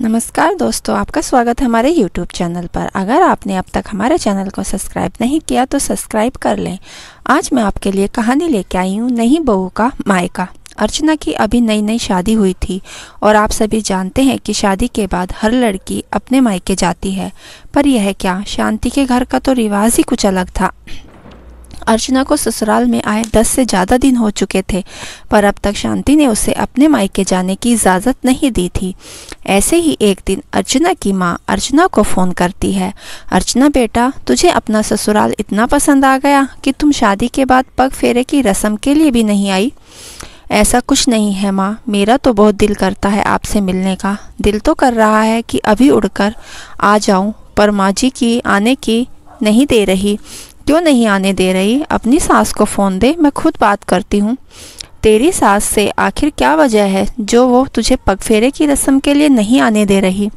नमस्कार दोस्तों, आपका स्वागत है हमारे YouTube चैनल पर। अगर आपने अब तक हमारे चैनल को सब्सक्राइब नहीं किया तो सब्सक्राइब कर लें। आज मैं आपके लिए कहानी लेके आई हूँ, नई बहू का मायका। अर्चना की अभी नई नई शादी हुई थी और आप सभी जानते हैं कि शादी के बाद हर लड़की अपने मायके जाती है। पर यह क्या, शांति के घर का तो रिवाज ही कुछ अलग था। अर्चना को ससुराल में आए 10 से ज़्यादा दिन हो चुके थे, पर अब तक शांति ने उसे अपने मायके जाने की इजाज़त नहीं दी थी। ऐसे ही एक दिन अर्चना की माँ अर्चना को फ़ोन करती है। अर्चना बेटा, तुझे अपना ससुराल इतना पसंद आ गया कि तुम शादी के बाद पग फेरे की रस्म के लिए भी नहीं आई? ऐसा कुछ नहीं है माँ, मेरा तो बहुत दिल करता है आपसे मिलने का। दिल तो कर रहा है कि अभी उड़कर आ जाऊँ, पर माँ जी की आने की नहीं दे रही। क्यों नहीं आने दे रही? अपनी सास को फ़ोन दे, मैं खुद बात करती हूँ। तेरी सास से आखिर क्या वजह है जो वो तुझे पगफेरे की रस्म के लिए नहीं आने दे रही?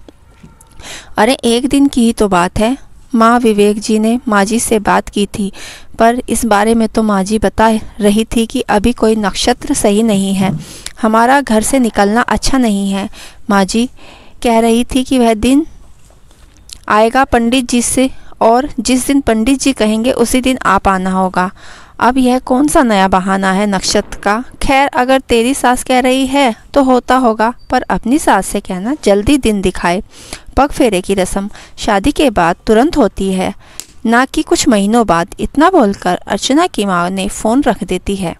अरे एक दिन की ही तो बात है। माँ विवेक जी ने माँ जी से बात की थी, पर इस बारे में तो माँ जी बता रही थी कि अभी कोई नक्षत्र सही नहीं है, हमारा घर से निकलना अच्छा नहीं है। माँ जी कह रही थी कि वह दिन आएगा पंडित जी से, और जिस दिन पंडित जी कहेंगे उसी दिन आप आना होगा। अब यह कौन सा नया बहाना है नक्षत्र का? खैर, अगर तेरी सास कह रही है तो होता होगा, पर अपनी सास से कहना जल्दी दिन दिखाए। पग फेरे की रस्म शादी के बाद तुरंत होती है, ना कि कुछ महीनों बाद। इतना बोलकर अर्चना की माँ ने फ़ोन रख देती है।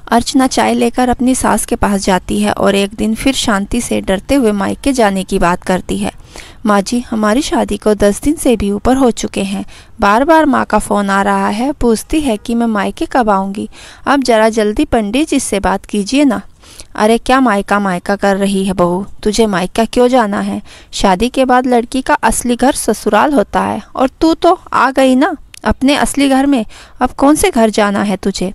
अर्चना चाय लेकर अपनी सास के पास जाती है और एक दिन फिर शांति से डरते हुए मायके जाने की बात करती है। माँ जी, हमारी शादी को 10 दिन से भी ऊपर हो चुके हैं। बार बार माँ का फ़ोन आ रहा है, पूछती है कि मैं मायके कब आऊँगी। अब जरा जल्दी पंडित जी से बात कीजिए ना। अरे क्या मायका मायका कर रही है बहू, तुझे मायका क्यों जाना है? शादी के बाद लड़की का असली घर ससुराल होता है, और तू तो आ गई ना अपने असली घर में। अब कौन से घर जाना है तुझे?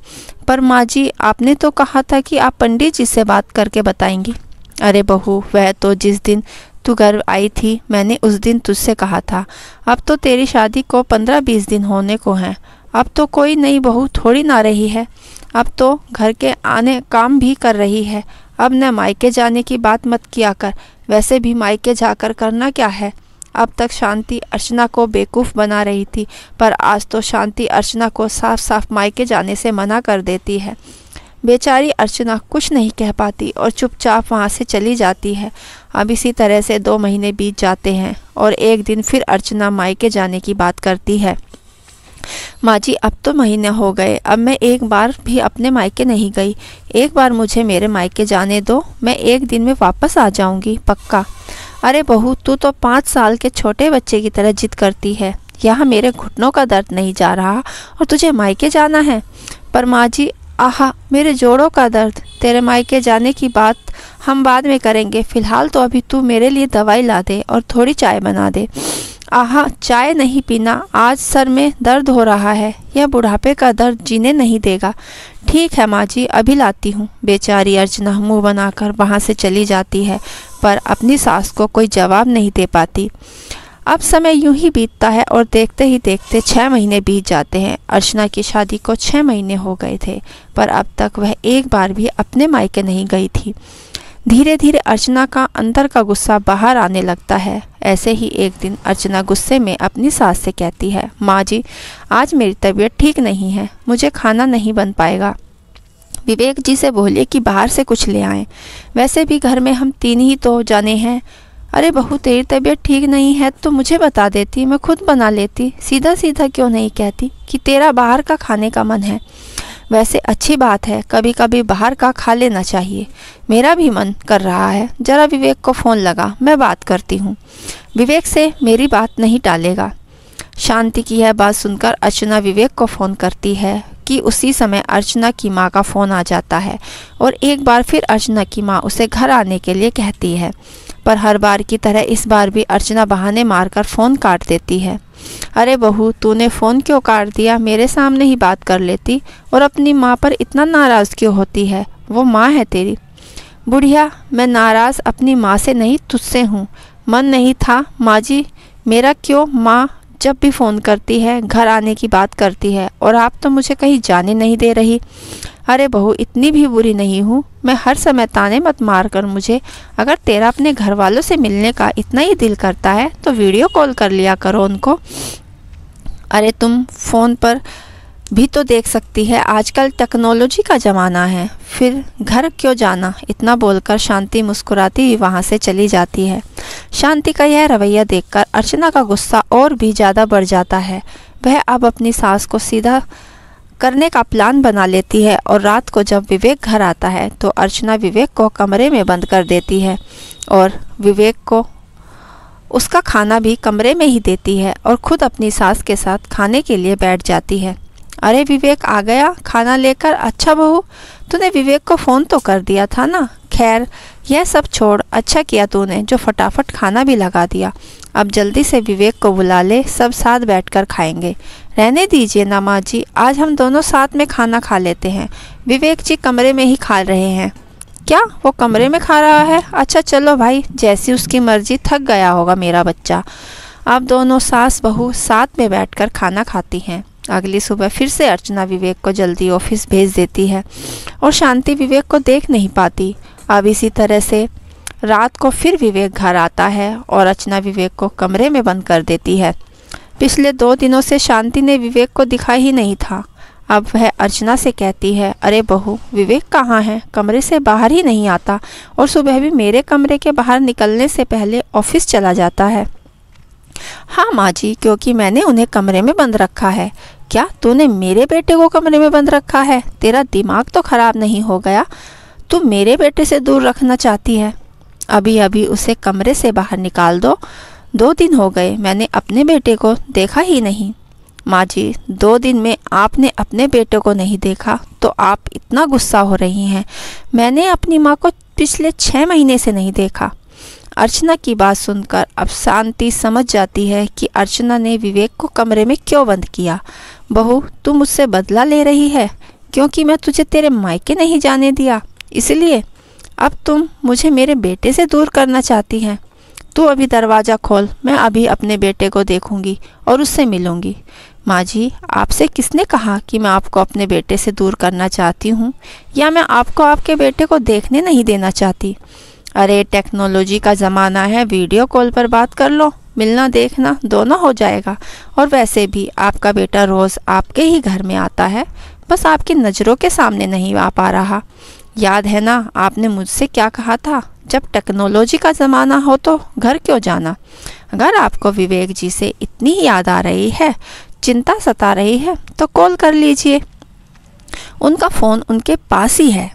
पर माँ जी, आपने तो कहा था कि आप पंडित जी से बात करके बताएंगी। अरे बहू, वह तो जिस दिन तू घर आई थी मैंने उस दिन तुझसे कहा था। अब तो तेरी शादी को 15-20 दिन होने को हैं। अब तो कोई नई बहू थोड़ी ना रही है, अब तो घर के आने काम भी कर रही है। अब न मायके जाने की बात मत किया कर, वैसे भी मायके जाकर करना क्या है? अब तक शांति अर्चना को बेवकूफ़ बना रही थी, पर आज तो शांति अर्चना को साफ साफ मायके जाने से मना कर देती है। बेचारी अर्चना कुछ नहीं कह पाती और चुपचाप वहाँ से चली जाती है। अब इसी तरह से 2 महीने बीत जाते हैं और एक दिन फिर अर्चना मायके जाने की बात करती है। माँ जी, अब तो महीने हो गए, अब मैं एक बार भी अपने मायके नहीं गई। एक बार मुझे मेरे मायके जाने दो, मैं एक दिन में वापस आ जाऊँगी पक्का। अरे बहू, तू तो 5 साल के छोटे बच्चे की तरह जिद करती है। यहाँ मेरे घुटनों का दर्द नहीं जा रहा और तुझे मायके जाना है? पर माँ जी, आहा मेरे जोड़ों का दर्द। तेरे मायके जाने की बात हम बाद में करेंगे, फ़िलहाल तो अभी तू मेरे लिए दवाई ला दे और थोड़ी चाय बना दे। आहा, चाय नहीं पीना, आज सर में दर्द हो रहा है, यह बुढ़ापे का दर्द जीने नहीं देगा। ठीक है माँ जी, अभी लाती हूँ। बेचारी अर्चना मुँह बनाकर वहाँ से चली जाती है, पर अपनी सास को कोई जवाब नहीं दे पाती। अब समय यूं ही बीतता है और देखते ही देखते 6 महीने बीत जाते हैं। अर्चना की शादी को 6 महीने हो गए थे, पर अब तक वह एक बार भी अपने मायके नहीं गई थी। धीरे धीरे अर्चना का अंदर का गुस्सा बाहर आने लगता है। ऐसे ही एक दिन अर्चना गुस्से में अपनी सास से कहती है, माँ जी, आज मेरी तबीयत ठीक नहीं है, मुझे खाना नहीं बन पाएगा। विवेक जी से बोलिए कि बाहर से कुछ ले आएं, वैसे भी घर में हम 3 ही तो जाने हैं। अरे बहू, तेरी तबीयत ठीक नहीं है तो मुझे बता देती, मैं खुद बना लेती। सीधा सीधा क्यों नहीं कहती कि तेरा बाहर का खाने का मन है? वैसे अच्छी बात है, कभी कभी बाहर का खा लेना चाहिए। मेरा भी मन कर रहा है, जरा विवेक को फ़ोन लगा, मैं बात करती हूँ। विवेक से मेरी बात नहीं टालेगा। शांति की यह बात सुनकर अर्चना विवेक को फ़ोन करती है कि उसी समय अर्चना की माँ का फ़ोन आ जाता है और एक बार फिर अर्चना की माँ उसे घर आने के लिए कहती है, पर हर बार की तरह इस बार भी अर्चना बहाने मारकर फ़ोन काट देती है। अरे बहू, तूने फ़ोन क्यों काट दिया? मेरे सामने ही बात कर लेती, और अपनी माँ पर इतना नाराज़ क्यों होती है? वो माँ है तेरी। बुढ़िया, मैं नाराज़ अपनी माँ से नहीं, तुझसे हूँ। मन नहीं था माँ जी मेरा, क्यों माँ जब भी फ़ोन करती है घर आने की बात करती है, और आप तो मुझे कहीं जाने नहीं दे रही। अरे बहू, इतनी भी बुरी नहीं हूँ मैं, हर समय ताने मत मार कर मुझे। अगर तेरा अपने घर वालों से मिलने का इतना ही दिल करता है तो वीडियो कॉल कर लिया करो उनको। अरे तुम फ़ोन पर भी तो देख सकती है, आजकल टेक्नोलॉजी का ज़माना है, फिर घर क्यों जाना। इतना बोलकर शांति मुस्कुराती हुई वहाँ से चली जाती है। शांति का यह रवैया देखकर अर्चना का गुस्सा और भी ज़्यादा बढ़ जाता है। वह अब अपनी सास को सीधा करने का प्लान बना लेती है और रात को जब विवेक घर आता है तो अर्चना विवेक को कमरे में बंद कर देती है और विवेक को उसका खाना भी कमरे में ही देती है और खुद अपनी सास के साथ खाने के लिए बैठ जाती है। अरे विवेक आ गया खाना लेकर। अच्छा बहू, तूने विवेक को फ़ोन तो कर दिया था ना। खैर यह सब छोड़, अच्छा किया तूने जो फटाफट खाना भी लगा दिया। अब जल्दी से विवेक को बुला ले, सब साथ बैठकर खाएंगे। रहने दीजिए ना माँ जी, आज हम दोनों साथ में खाना खा लेते हैं। विवेक जी कमरे में ही खा रहे हैं। क्या वो कमरे में खा रहा है? अच्छा चलो भाई, जैसी उसकी मर्जी, थक गया होगा मेरा बच्चा। अब दोनों सास बहू साथ में बैठकर खाना खाती हैं। अगली सुबह फिर से अर्चना विवेक को जल्दी ऑफिस भेज देती है और शांति विवेक को देख नहीं पाती। अब इसी तरह से रात को फिर विवेक घर आता है और अर्चना विवेक को कमरे में बंद कर देती है। पिछले 2 दिनों से शांति ने विवेक को दिखा ही नहीं था। अब वह अर्चना से कहती है, अरे बहू, विवेक कहाँ है? कमरे से बाहर ही नहीं आता और सुबह भी मेरे कमरे के बाहर निकलने से पहले ऑफिस चला जाता है। हाँ माँ जी, क्योंकि मैंने उन्हें कमरे में बंद रखा है। क्या तूने मेरे बेटे को कमरे में बंद रखा है? तेरा दिमाग तो खराब नहीं हो गया? तू मेरे बेटे से दूर रखना चाहती है? अभी अभी उसे कमरे से बाहर निकाल दो। 2 दिन हो गए मैंने अपने बेटे को देखा ही नहीं। माँ जी, 2 दिन में आपने अपने बेटे को नहीं देखा तो आप इतना गुस्सा हो रही हैं। मैंने अपनी माँ को पिछले 6 महीने से नहीं देखा। अर्चना की बात सुनकर अब शांति समझ जाती है कि अर्चना ने विवेक को कमरे में क्यों बंद किया। बहू, तू मुझसे बदला ले रही है क्योंकि मैं तुझे तेरे मायके नहीं जाने दिया, इसलिए अब तुम मुझे मेरे बेटे से दूर करना चाहती हैं। तू अभी दरवाज़ा खोल, मैं अभी अपने बेटे को देखूंगी और उससे मिलूंगी। माँ जी, आपसे किसने कहा कि मैं आपको अपने बेटे से दूर करना चाहती हूँ या मैं आपको आपके बेटे को देखने नहीं देना चाहती? अरे टेक्नोलॉजी का ज़माना है, वीडियो कॉल पर बात कर लो, मिलना देखना दोनों हो जाएगा। और वैसे भी आपका बेटा रोज़ आपके ही घर में आता है, बस आपकी नज़रों के सामने नहीं आ पा रहा। याद है ना आपने मुझसे क्या कहा था, जब टेक्नोलॉजी का ज़माना हो तो घर क्यों जाना। अगर आपको विवेक जी से इतनी याद आ रही है, चिंता सता रही है, तो कॉल कर लीजिए, उनका फ़ोन उनके पास ही है।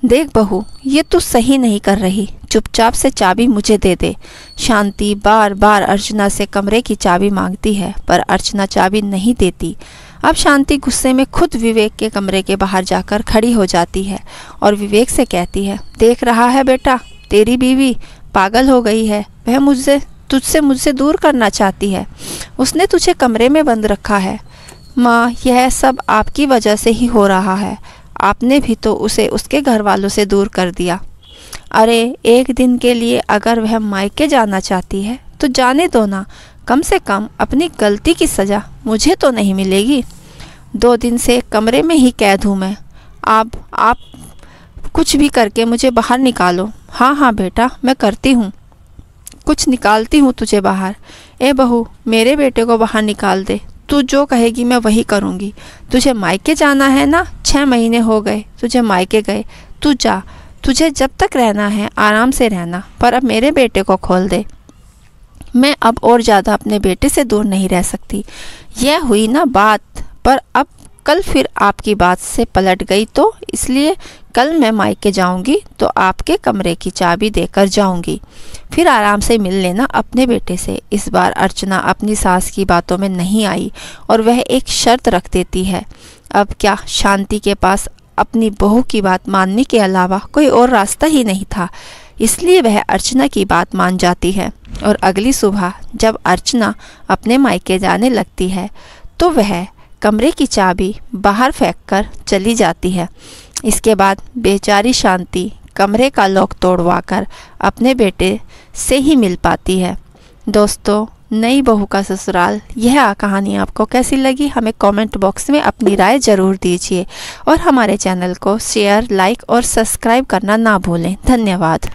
देख बहू, ये तू सही नहीं कर रही, चुपचाप से चाबी मुझे दे दे। शांति बार बार अर्चना से कमरे की चाबी मांगती है पर अर्चना चाबी नहीं देती। अब शांति गुस्से में खुद विवेक के कमरे के बाहर जाकर खड़ी हो जाती है और विवेक से कहती है, देख रहा है बेटा, तेरी बीवी पागल हो गई है। वह तुझसे दूर करना चाहती है। उसने तुझे कमरे में बंद रखा है। माँ, यह सब आपकी वजह से ही हो रहा है। आपने भी तो उसे उसके घर वालों से दूर कर दिया। अरे एक दिन के लिए अगर वह मायके जाना चाहती है तो जाने दो ना, कम से कम अपनी गलती की सज़ा मुझे तो नहीं मिलेगी। 2 दिन से कमरे में ही कैद हूँ मैं। आप कुछ भी करके मुझे बाहर निकालो। हाँ हाँ बेटा, मैं करती हूँ, कुछ निकालती हूँ तुझे बाहर। ए बहू, मेरे बेटे को बाहर निकाल दे। तू जो कहेगी मैं वही करूँगी। तुझे मायके जाना है ना, 6 महीने हो गए तुझे मायके गए। तू जा, तुझे जब तक रहना है आराम से रहना, पर अब मेरे बेटे को खोल दे। मैं अब और ज़्यादा अपने बेटे से दूर नहीं रह सकती। यह हुई ना बात, पर अब कल फिर आपकी बात से पलट गई तो इसलिए कल मैं मायके जाऊंगी तो आपके कमरे की चाबी देकर जाऊंगी, फिर आराम से मिल लेना अपने बेटे से। इस बार अर्चना अपनी सास की बातों में नहीं आई और वह एक शर्त रख देती है। अब क्या शांति के पास अपनी बहू की बात मानने के अलावा कोई और रास्ता ही नहीं था, इसलिए वह अर्चना की बात मान जाती है। और अगली सुबह जब अर्चना अपने मायके जाने लगती है तो वह कमरे की चाबी बाहर फेंककर चली जाती है। इसके बाद बेचारी शांति कमरे का लॉक तोड़वाकर अपने बेटे से ही मिल पाती है। दोस्तों, नई बहू का ससुराल, यह कहानी आपको कैसी लगी हमें कमेंट बॉक्स में अपनी राय ज़रूर दीजिए और हमारे चैनल को शेयर, लाइक और सब्सक्राइब करना ना भूलें। धन्यवाद।